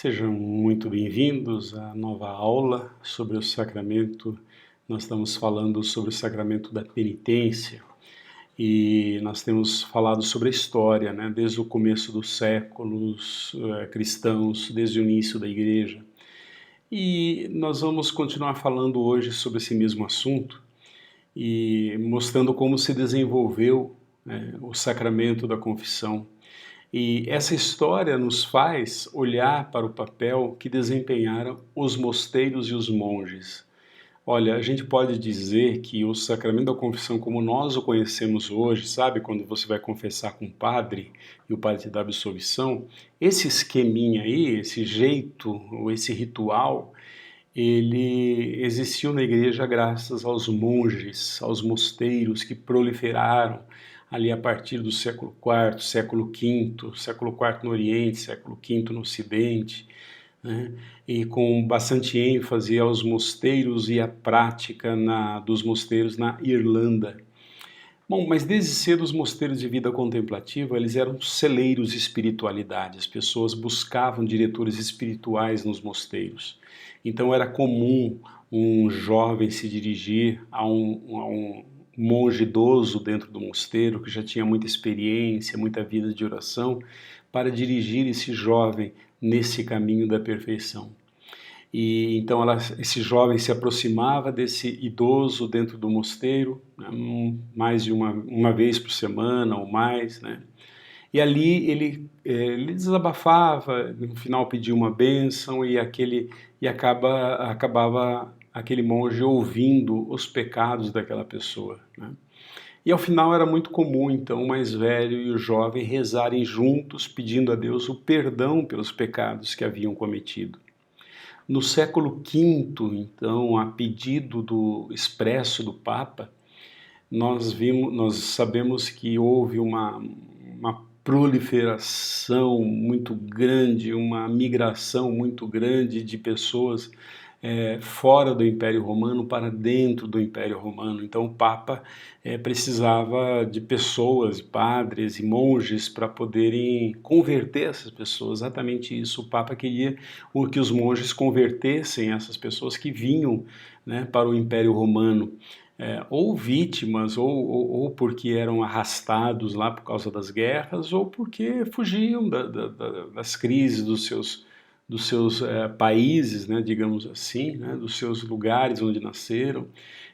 Sejam muito bem-vindos à nova aula sobre o sacramento. Nós estamos falando sobre o sacramento da penitência e nós temos falado sobre a história, né, desde o começo dos séculos cristãos, desde o início da igreja. E nós vamos continuar falando hoje sobre esse mesmo assunto e mostrando como se desenvolveu, né, o sacramento da confissão. E essa história nos faz olhar para o papel que desempenharam os mosteiros e os monges. Olha, a gente pode dizer que o sacramento da confissão, como nós o conhecemos hoje, sabe, quando você vai confessar com o padre e o padre te dá absolvição, esse esqueminha aí, esse jeito, ou esse ritual, ele existiu na igreja graças aos monges, aos mosteiros que proliferaram ali a partir do século IV, século IV no Oriente, século V no Ocidente, né? E com bastante ênfase aos mosteiros e a prática dos mosteiros na Irlanda. Bom, mas desde cedo os mosteiros de vida contemplativa, eles eram celeiros de espiritualidade, as pessoas buscavam diretores espirituais nos mosteiros. Então era comum um jovem se dirigir a um monge idoso dentro do mosteiro, que já tinha muita experiência, muita vida de oração, para dirigir esse jovem nesse caminho da perfeição. E então esse jovem se aproximava desse idoso dentro do mosteiro, né, mais de uma vez por semana ou mais, né? E ali ele desabafava, no final pedia uma bênção e acabava aquele monge ouvindo os pecados daquela pessoa, né? E ao final era muito comum, então, o mais velho e o jovem rezarem juntos, pedindo a Deus o perdão pelos pecados que haviam cometido. No século V, então, a pedido expresso do Papa, nós sabemos que houve uma proliferação muito grande, uma migração muito grande de pessoas fora do Império Romano para dentro do Império Romano. Então o Papa precisava de pessoas, padres e monges para poderem converter essas pessoas. Exatamente isso. O Papa queria que os monges convertessem essas pessoas que vinham, né, para o Império Romano. Ou vítimas, ou porque eram arrastados lá por causa das guerras, ou porque fugiam das crises dos seus países, né, digamos assim, né, dos seus lugares onde nasceram,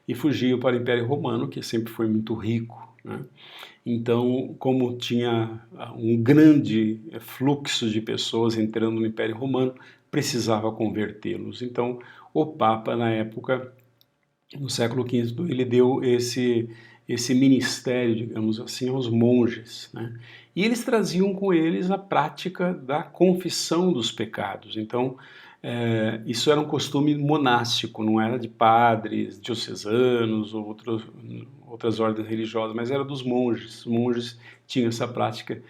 e fugiam para o Império Romano, que sempre foi muito rico, né? Então, como tinha um grande fluxo de pessoas entrando no Império Romano, precisava convertê-los. Então, o Papa, na época, no século V, ele deu esse ministério, digamos assim, aos monges, né? E eles traziam com eles a prática da confissão dos pecados. Então, isso era um costume monástico, não era de padres, diocesanos ou outras ordens religiosas, mas era dos monges. Os monges tinham essa prática,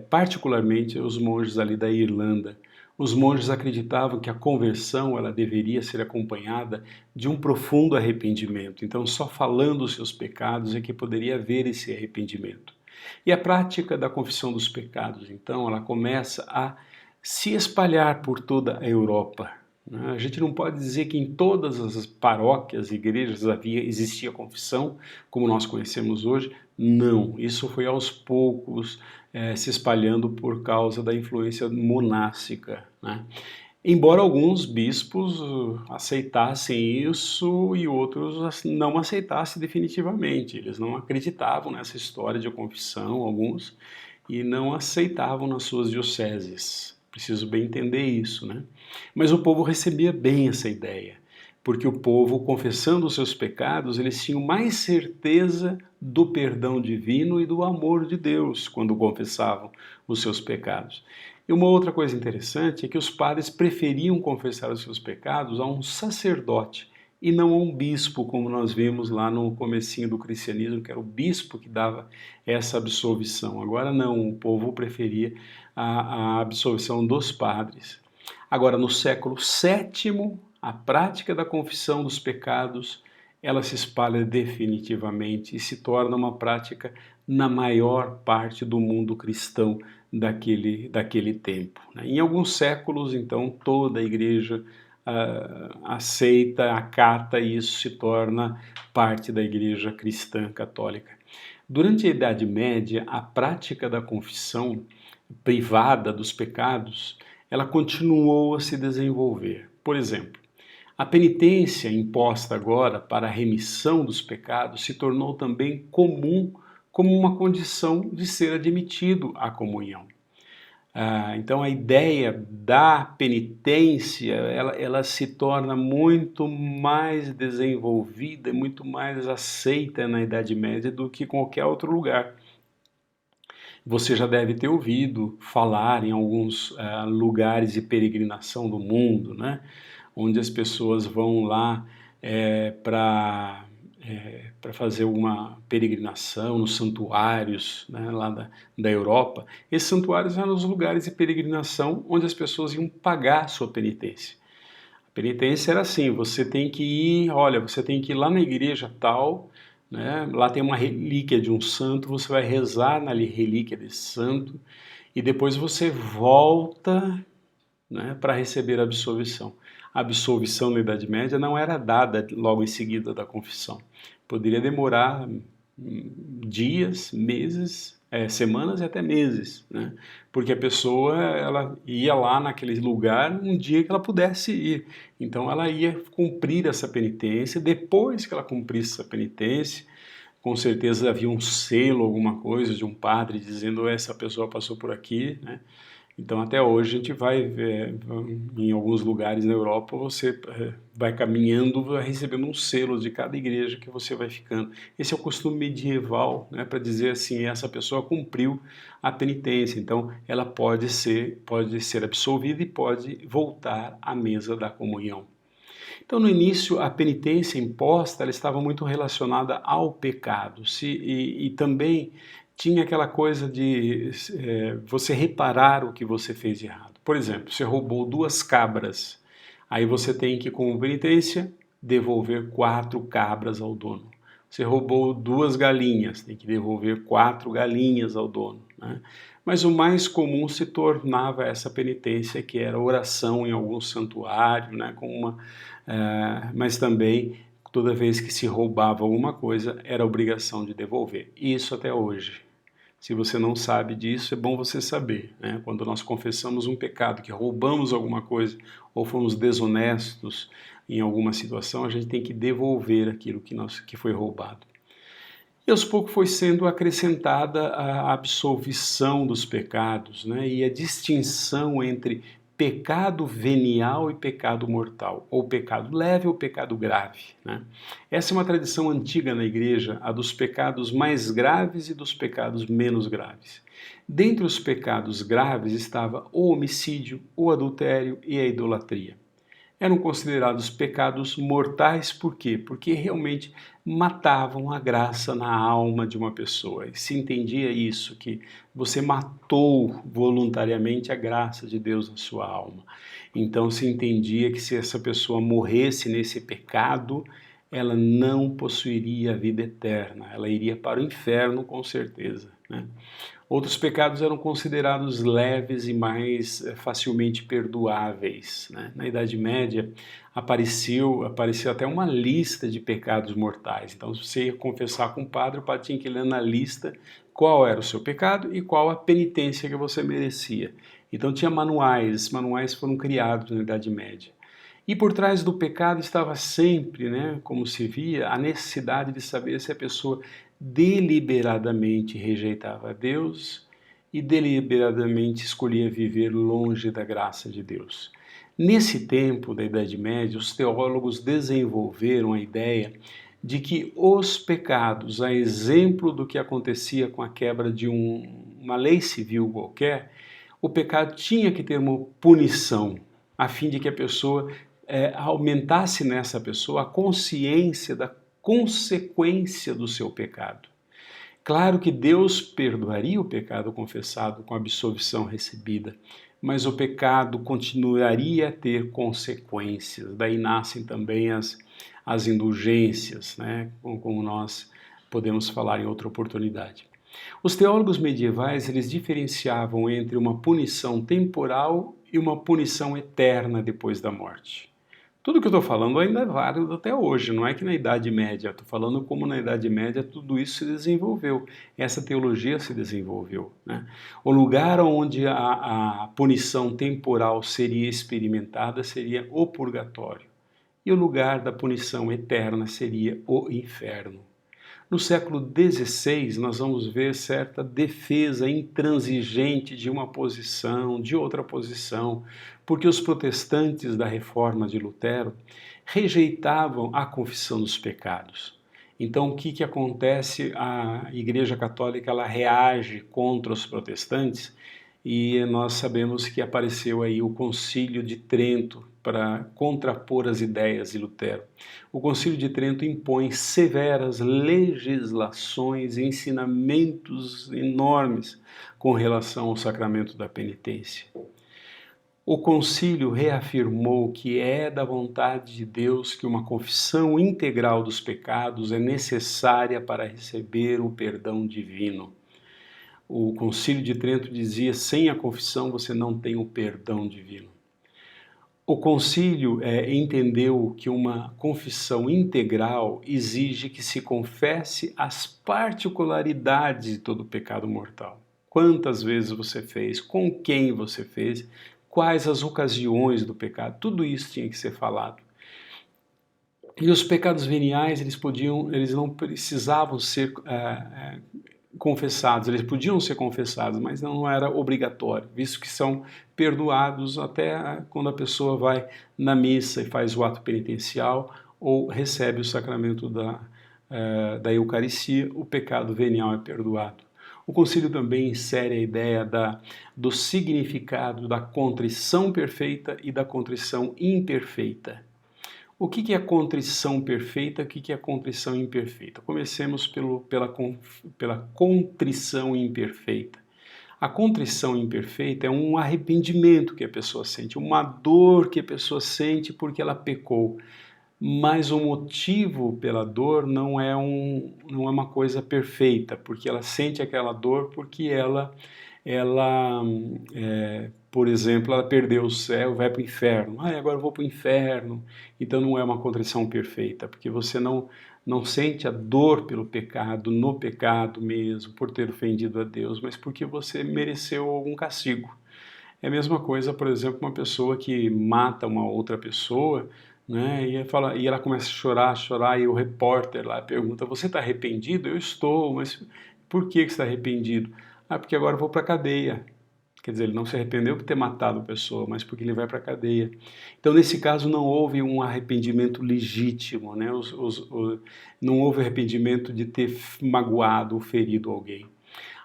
particularmente os monges ali da Irlanda. Os monges acreditavam que a conversão ela deveria ser acompanhada de um profundo arrependimento. Então, só falando os seus pecados é que poderia haver esse arrependimento. E a prática da confissão dos pecados, então, ela começa a se espalhar por toda a Europa. A gente não pode dizer que em todas as paróquias, igrejas, existia confissão, como nós conhecemos hoje. Não, isso foi aos poucos se espalhando por causa da influência monástica, né? Embora alguns bispos aceitassem isso e outros não aceitassem definitivamente. Eles não acreditavam nessa história de confissão, alguns, e não aceitavam nas suas dioceses. Preciso bem entender isso, né? Mas o povo recebia bem essa ideia, porque o povo, confessando os seus pecados, eles tinham mais certeza do perdão divino e do amor de Deus quando confessavam os seus pecados. E uma outra coisa interessante é que os padres preferiam confessar os seus pecados a um sacerdote e não a um bispo, como nós vimos lá no comecinho do cristianismo, que era o bispo que dava essa absolvição. Agora não, o povo preferia a absolvição dos padres. Agora, no século VII, a prática da confissão dos pecados, ela se espalha definitivamente e se torna uma prática na maior parte do mundo cristão daquele tempo, né? Em alguns séculos, então, toda a igreja aceita, acata e isso se torna parte da igreja cristã católica. Durante a Idade Média, a prática da confissão privada dos pecados, ela continuou a se desenvolver. Por exemplo, a penitência imposta agora para a remissão dos pecados se tornou também comum como uma condição de ser admitido à comunhão. Então a ideia da penitência, ela se torna muito mais desenvolvida, muito mais aceita na Idade Média do que qualquer outro lugar. Você já deve ter ouvido falar em alguns lugares de peregrinação do mundo, né? Onde as pessoas vão lá para fazer uma peregrinação nos santuários, né, lá da Europa. Esses santuários eram os lugares de peregrinação onde as pessoas iam pagar a sua penitência. A penitência era assim, você tem que ir, olha, você tem que ir lá na igreja tal, né, lá tem uma relíquia de um santo, você vai rezar na relíquia desse santo e depois você volta, né, para receber a absolvição. A absolvição na Idade Média não era dada logo em seguida da confissão. Poderia demorar dias, meses, semanas e até meses, né? Porque a pessoa ela ia lá naquele lugar um dia que ela pudesse ir. Então ela ia cumprir essa penitência. Depois que ela cumprisse essa penitência, com certeza havia um selo, alguma coisa de um padre dizendo essa pessoa passou por aqui, né? Então até hoje a gente vai em alguns lugares na Europa, você vai caminhando, vai recebendo um selo de cada igreja que você vai ficando. Esse é o costume medieval, né, para dizer assim, essa pessoa cumpriu a penitência, então ela pode ser absolvida e pode voltar à mesa da comunhão. Então, no início, a penitência imposta ela estava muito relacionada ao pecado e também tinha aquela coisa de você reparar o que você fez de errado. Por exemplo, você roubou 2 cabras, aí você tem que, como penitência, devolver 4 cabras ao dono. Você roubou 2 galinhas, tem que devolver 4 galinhas ao dono, né? Mas o mais comum se tornava essa penitência, que era oração em algum santuário, né, mas também toda vez que se roubava alguma coisa, era obrigação de devolver. Isso até hoje. Se você não sabe disso, é bom você saber, né? Quando nós confessamos um pecado, que roubamos alguma coisa ou fomos desonestos em alguma situação, a gente tem que devolver aquilo que foi roubado. E aos poucos foi sendo acrescentada a absolvição dos pecados, né? E a distinção entre pecado venial e pecado mortal, ou pecado leve ou pecado grave, né? Essa é uma tradição antiga na igreja, a dos pecados mais graves e dos pecados menos graves. Dentre os pecados graves estava o homicídio, o adultério e a idolatria. Eram considerados pecados mortais, por quê? Porque realmente matavam a graça na alma de uma pessoa. E se entendia isso, que você matou voluntariamente a graça de Deus na sua alma. Então se entendia que se essa pessoa morresse nesse pecado, ela não possuiria a vida eterna, ela iria para o inferno com certeza, né? Outros pecados eram considerados leves e mais facilmente perdoáveis, né? Na Idade Média apareceu até uma lista de pecados mortais. Então, se você ia confessar com o padre tinha que ler na lista qual era o seu pecado e qual a penitência que você merecia. Então tinha manuais, esses manuais foram criados na Idade Média. E por trás do pecado estava sempre, né, como se via, a necessidade de saber se a pessoa deliberadamente rejeitava Deus e deliberadamente escolhia viver longe da graça de Deus. Nesse tempo da Idade Média, os teólogos desenvolveram a ideia de que os pecados, a exemplo do que acontecia com a quebra de uma lei civil qualquer, o pecado tinha que ter uma punição, a fim de que a pessoa aumentasse nessa pessoa a consciência da consequência do seu pecado. Claro que Deus perdoaria o pecado confessado com a absolvição recebida, mas o pecado continuaria a ter consequências. Daí nascem também as indulgências, né? Como nós podemos falar em outra oportunidade. Os teólogos medievais, eles diferenciavam entre uma punição temporal e uma punição eterna depois da morte. Tudo que eu estou falando ainda é válido até hoje, não é que na Idade Média, estou falando como na Idade Média tudo isso se desenvolveu, essa teologia se desenvolveu, né? O lugar onde a punição temporal seria experimentada seria o purgatório, e o lugar da punição eterna seria o inferno. No século XVI, nós vamos ver certa defesa intransigente de uma posição, de outra posição, porque os protestantes da Reforma de Lutero rejeitavam a confissão dos pecados. Então, o que acontece? A Igreja Católica ela reage contra os protestantes e nós sabemos que apareceu aí o Concílio de Trento para contrapor as ideias de Lutero. O Concílio de Trento impõe severas legislações e ensinamentos enormes com relação ao sacramento da penitência. O concílio reafirmou que é da vontade de Deus que uma confissão integral dos pecados é necessária para receber o perdão divino. O Concílio de Trento dizia: sem a confissão você não tem o perdão divino. O concílio entendeu que uma confissão integral exige que se confesse as particularidades de todo o pecado mortal. Quantas vezes você fez, com quem você fez, quais as ocasiões do pecado, tudo isso tinha que ser falado. E os pecados veniais, eles não precisavam ser confessados, eles podiam ser confessados, mas não era obrigatório, visto que são perdoados até quando a pessoa vai na missa e faz o ato penitencial ou recebe o sacramento da Eucaristia, o pecado venial é perdoado. O concílio também insere a ideia do significado da contrição perfeita e da contrição imperfeita. O que é a contrição perfeita? O que é a contrição imperfeita? Comecemos pela contrição imperfeita. A contrição imperfeita é um arrependimento que a pessoa sente, uma dor que a pessoa sente porque ela pecou. Mas o motivo pela dor não é uma coisa perfeita, porque ela sente aquela dor porque por exemplo, ela perdeu o céu, vai para o inferno. Agora eu vou para o inferno. Então não é uma contrição perfeita, porque você não sente a dor pelo pecado, no pecado mesmo, por ter ofendido a Deus, mas porque você mereceu algum castigo. É a mesma coisa, por exemplo, uma pessoa que mata uma outra pessoa, né, e ela começa a chorar, e o repórter lá pergunta: você está arrependido? Eu estou, mas por que você está arrependido? Porque agora eu vou para a cadeia. Quer dizer, ele não se arrependeu por ter matado a pessoa, mas porque ele vai para a cadeia. Então, nesse caso, não houve um arrependimento legítimo, né? Não houve arrependimento de ter magoado ou ferido alguém.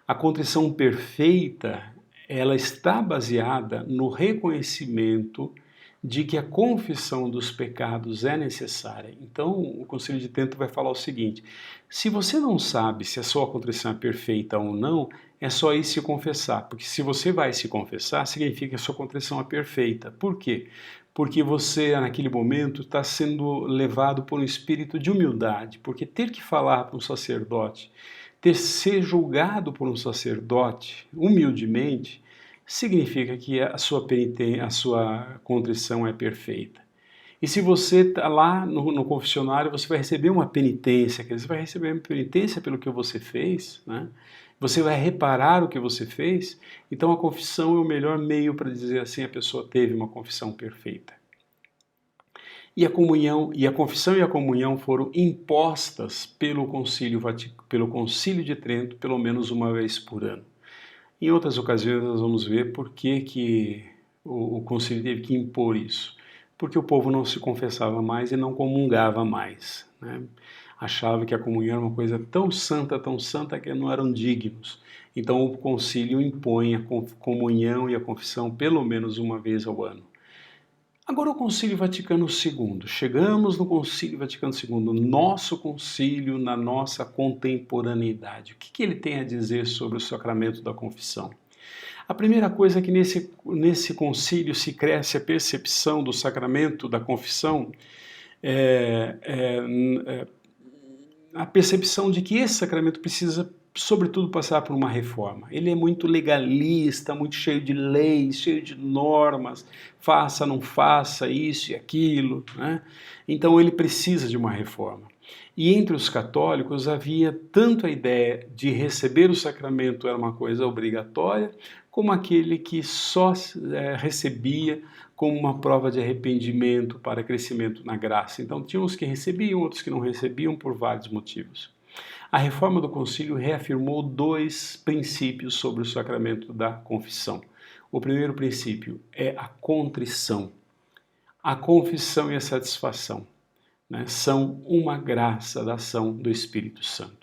A contrição perfeita, ela está baseada no reconhecimento de que a confissão dos pecados é necessária. Então, o Concílio de Trento vai falar o seguinte: se você não sabe se a sua contrição é perfeita ou não, é só ir se confessar, porque se você vai se confessar, significa que a sua contrição é perfeita. Por quê? Porque você, naquele momento, está sendo levado por um espírito de humildade, porque ter que falar para um sacerdote, ser julgado por um sacerdote, humildemente, significa que a sua contrição é perfeita. E se você está lá no confessionário, você vai receber uma penitência, quer dizer, você vai receber uma penitência pelo que você fez, né? Você vai reparar o que você fez, então a confissão é o melhor meio para dizer assim: a pessoa teve uma confissão perfeita. E a confissão e a comunhão foram impostas pelo Concílio de Trento pelo menos uma vez por ano. Em outras ocasiões nós vamos ver por que o concílio teve que impor isso. Porque o povo não se confessava mais e não comungava mais, né? Achava que a comunhão era uma coisa tão santa que não eram dignos. Então o concílio impõe a comunhão e a confissão pelo menos uma vez ao ano. Agora o Concílio Vaticano II. Chegamos no Concílio Vaticano II, nosso concílio na nossa contemporaneidade. O que ele tem a dizer sobre o sacramento da confissão? A primeira coisa é que nesse concílio se cresce a percepção do sacramento da confissão, a percepção de que esse sacramento precisa sobretudo, passar por uma reforma. Ele é muito legalista, muito cheio de leis, cheio de normas, faça, não faça, isso e aquilo, né? Então ele precisa de uma reforma. E entre os católicos havia tanto a ideia de receber o sacramento era uma coisa obrigatória, como aquele que só recebia como uma prova de arrependimento para crescimento na graça. Então tinha uns que recebiam, outros que não recebiam por vários motivos. A reforma do concílio reafirmou dois princípios sobre o sacramento da confissão. O primeiro princípio é a contrição. A confissão e a satisfação, né, são uma graça da ação do Espírito Santo.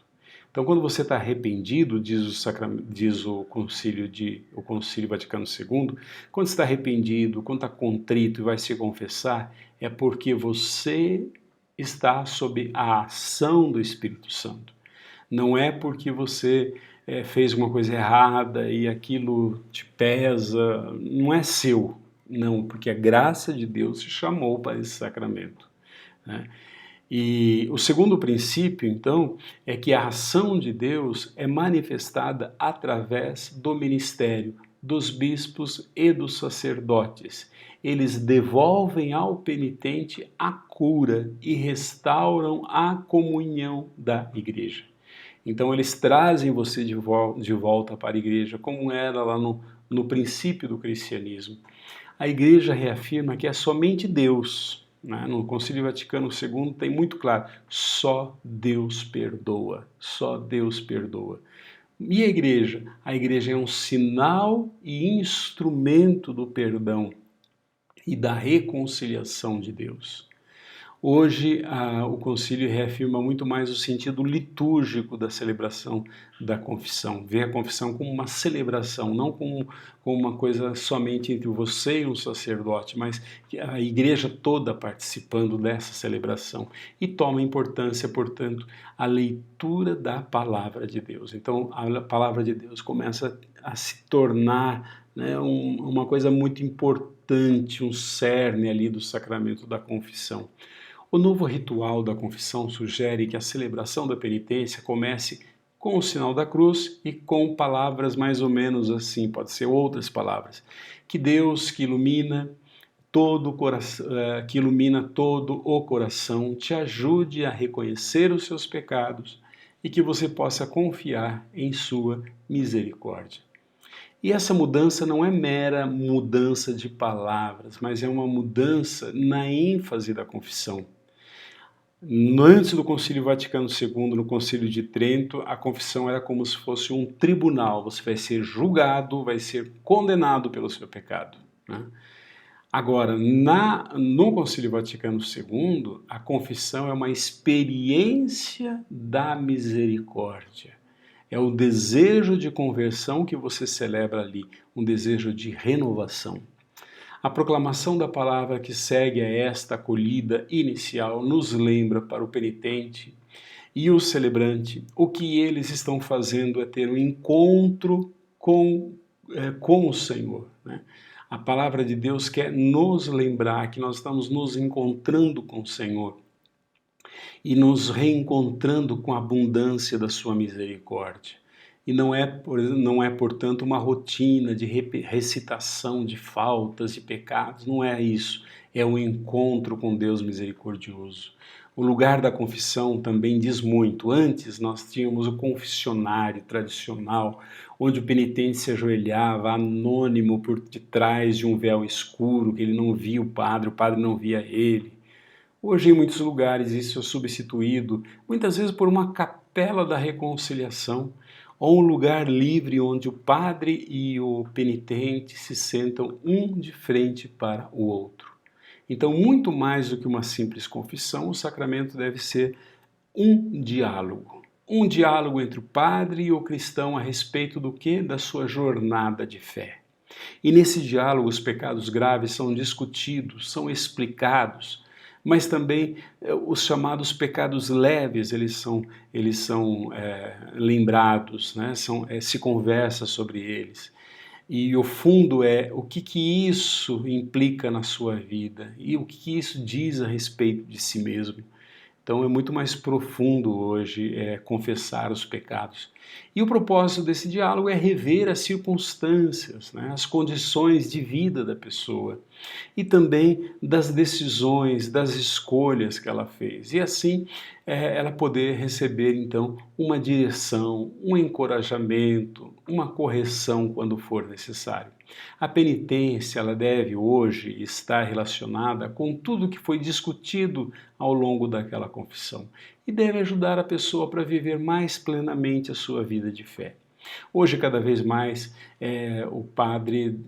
Então, quando você está arrependido, diz o Concílio Vaticano II, quando você está arrependido, quando está contrito e vai se confessar, é porque você está sob a ação do Espírito Santo. Não é porque você fez uma coisa errada e aquilo te pesa, não é seu, não, porque a graça de Deus te chamou para esse sacramento, né? E o segundo princípio, então, é que a ação de Deus é manifestada através do ministério dos bispos e dos sacerdotes. Eles devolvem ao penitente a cura e restauram a comunhão da igreja. Então eles trazem você de volta para a igreja, como era lá no princípio do cristianismo. A igreja reafirma que é somente Deus, né? No Concílio Vaticano II tem muito claro, só Deus perdoa, só Deus perdoa. E a igreja? A igreja é um sinal e instrumento do perdão e da reconciliação de Deus. Hoje, o concílio reafirma muito mais o sentido litúrgico da celebração da confissão. Vê a confissão como uma celebração, não como uma coisa somente entre você e um sacerdote, mas a igreja toda participando dessa celebração. E toma importância, portanto, a leitura da palavra de Deus. Então, a palavra de Deus começa a se tornar, né, uma coisa muito importante, um cerne ali do sacramento da confissão. O novo ritual da confissão sugere que a celebração da penitência comece com o sinal da cruz e com palavras mais ou menos assim, pode ser outras palavras. Que Deus, que ilumina todo o coração, te ajude a reconhecer os seus pecados e que você possa confiar em sua misericórdia. E essa mudança não é mera mudança de palavras, mas é uma mudança na ênfase da confissão. Antes do Concílio Vaticano II, no Concílio de Trento, a confissão era como se fosse um tribunal. Você vai ser julgado, vai ser condenado pelo seu pecado, né? Agora, no Concílio Vaticano II, a confissão é uma experiência da misericórdia. É o desejo de conversão que você celebra ali, um desejo de renovação. A proclamação da palavra que segue a esta acolhida inicial nos lembra para o penitente e o celebrante o que eles estão fazendo é ter um encontro com o Senhor, né? A palavra de Deus quer nos lembrar que nós estamos nos encontrando com o Senhor e nos reencontrando com a abundância da sua misericórdia. E não é, portanto, uma rotina de recitação de faltas e pecados, não é isso. É um encontro com Deus misericordioso. O lugar da confissão também diz muito. Antes nós tínhamos o confessionário tradicional, onde o penitente se ajoelhava anônimo por detrás de um véu escuro, que ele não via o padre não via ele. Hoje, em muitos lugares, isso é substituído, muitas vezes, por uma capela da reconciliação, ou um lugar livre onde o padre e o penitente se sentam um de frente para o outro. Então, muito mais do que uma simples confissão, o sacramento deve ser um diálogo. Um diálogo entre o padre e o cristão a respeito do quê? Da sua jornada de fé. E nesse diálogo os pecados graves são discutidos, são explicados, mas também os chamados pecados leves, eles são lembrados, né? Se conversa sobre eles. E o fundo é o que isso implica na sua vida e o que isso diz a respeito de si mesmo. Então é muito mais profundo hoje confessar os pecados. E o propósito desse diálogo é rever as circunstâncias, né, as condições de vida da pessoa e também das decisões, das escolhas que ela fez. E assim ela poder receber então uma direção, um encorajamento, uma correção quando for necessário. A penitência, ela deve hoje estar relacionada com tudo que foi discutido ao longo daquela confissão e deve ajudar a pessoa para viver mais plenamente a sua vida de fé. Hoje, cada vez mais, o padre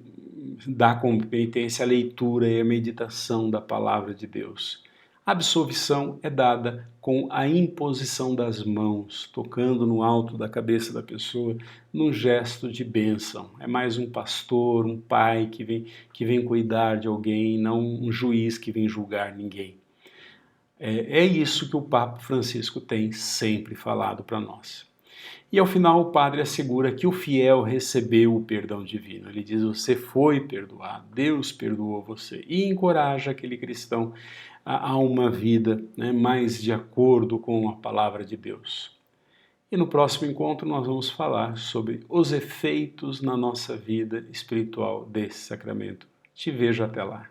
dá como penitência a leitura e a meditação da palavra de Deus. A absolvição é dada com a imposição das mãos, tocando no alto da cabeça da pessoa, num gesto de bênção. É mais um pastor, um pai que vem cuidar de alguém, não um juiz que vem julgar ninguém. É isso que o Papa Francisco tem sempre falado para nós. E ao final o padre assegura que o fiel recebeu o perdão divino. Ele diz: você foi perdoado, Deus perdoou você. E encoraja aquele cristão a uma vida, né, mais de acordo com a palavra de Deus. E no próximo encontro nós vamos falar sobre os efeitos na nossa vida espiritual desse sacramento. Te vejo até lá.